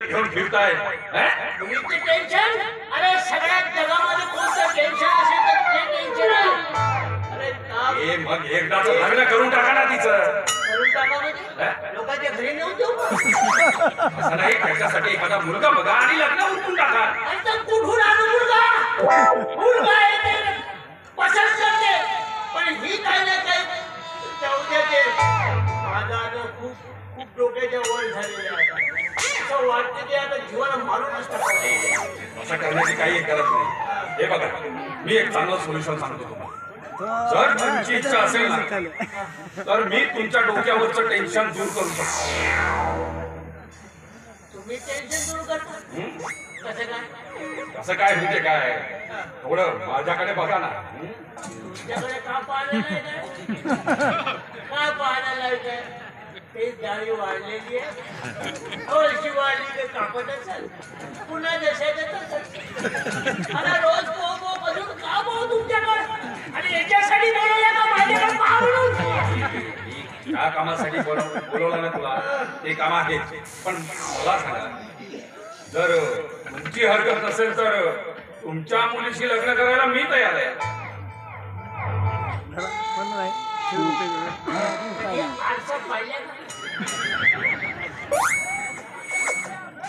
घेऊन फिरताय तुम्ही टेन्शन? अरे सगळ्यात जगामध्ये कोणतं टेन्शन असेल तर ते टेन्शन आहे. अरे काम ए मग एकदाच लग्न करून टाका ना तिचं. करून टाका म्हणजे लोकांच्या घरी नेऊन देऊ का? असं नाही, त्याच्यासाठी एखादा मुलगा बघा आणि लग्न उरकून टाका. आणि तर कुठून आणू मुलगा? मुलगा येते पसंत करते, पण ही काय नाही काय जाऊ दे ते. माझा आता खूप खूप डोक्याच्या वर झालेले आहे. असं वाटतं की आता जीवाला मारूनच टाकावं. असं करण्याची काही गरज नाही. हे बघा, मी एक चांगलं सोल्युशन सांगतो तुम्हाला. जर तुमची इच्छा असेल ना तर मी तुमच्या डोक्यावरचं टेन्शन दूर करू शकतो. तुम्ही टेन्शन दूर करता कसं काय? कसं काय म्हणजे काय, थोडं माझ्याकडे बघा ना. तुमच्याकडे का पाहायला नाही काय? काय पाहायला नाही काय? ते जाळी वाढलेली आहे, थोडीशी वाढली ते कापत असेल, पुन्हा जशाच्या तसं. आणि रोज पो बसून का पाहू तुमच्याकडे? आणि याच्यासाठी बोलवलं का माझ्याकडे का म्हणून? त्या कामासाठी बोलवलं ना तुला, ते काम आहे. पण मला सांगा, जर तुमची हरकत नसेल तर तुमच्या मुलीशी लग्न करायला मी तयार आहे. आरसा पाहिल्या का?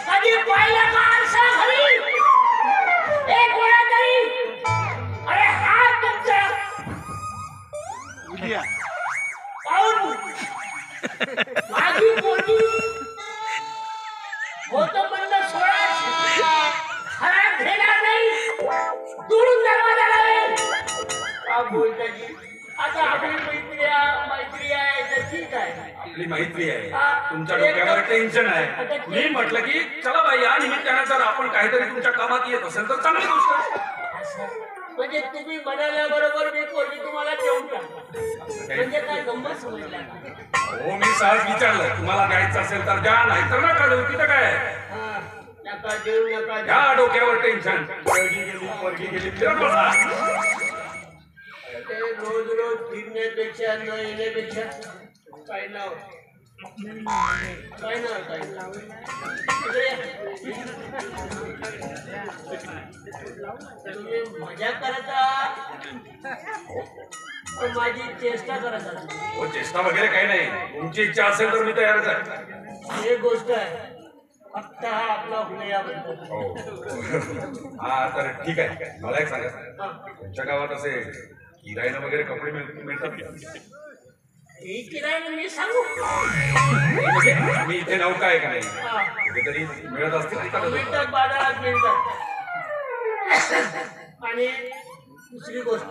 कधी पाहिलं का आरसा घरी? एक वेळा तरी? अरे हा तुमचा पाहून माझी पोरगी होतं म्हणलं 16 घरात घेणार नाही, दुरून दरवाजा लावेल. का बोलता जी? आता आपली मैत्री आहे तर ठीक आहे. आपली मैत्री आहे, तुमच्या डोक्यावर टेन्शन आहे. मी म्हटलं की चला बाई, या निमित्तानं जर आपण काहीतरी तुमच्या कामात येत असेल तर चांगली गोष्ट आहे. म्हणजे तुम्ही म्हणाल्याबरोबर मी पोरगी तुम्हाला देऊन टाकतो म्हणजे काय गंमत समजला का? हो, मी सहज विचारलं, तुम्हाला द्यायचं असेल तर द्या, नाही तर नका देऊ. तिथं काय हा, नका देऊ नका देऊ. या डोक्यावर टेन्शन. पोरगी गेली फिरत बसा. ते रोज रोज फिरण्यापेक्षा न येण्यापेक्षा काय नाव काय नाव काय नाव तुम्ही मजा करता माझी चेष्टा करत असता. हो, चेष्टा वगैरे काही नाही. तुमची इच्छा असेल तर मी तयारच आहे. एक गोष्ट आहे, फक्त हा आपला हुलियाबद्दल. हा तर ठीक आहे. मला एक सांगा, तुमच्या गावात असे किरायानं वगैरे कपडे मिळतात का? ही किरायला मी सांगू? मी इथे नौका आहे का नाही, हा. कुठेतरी मिळत असतील मिळतात, बाजारात मिळतात. आणि दुसरी गोष्ट,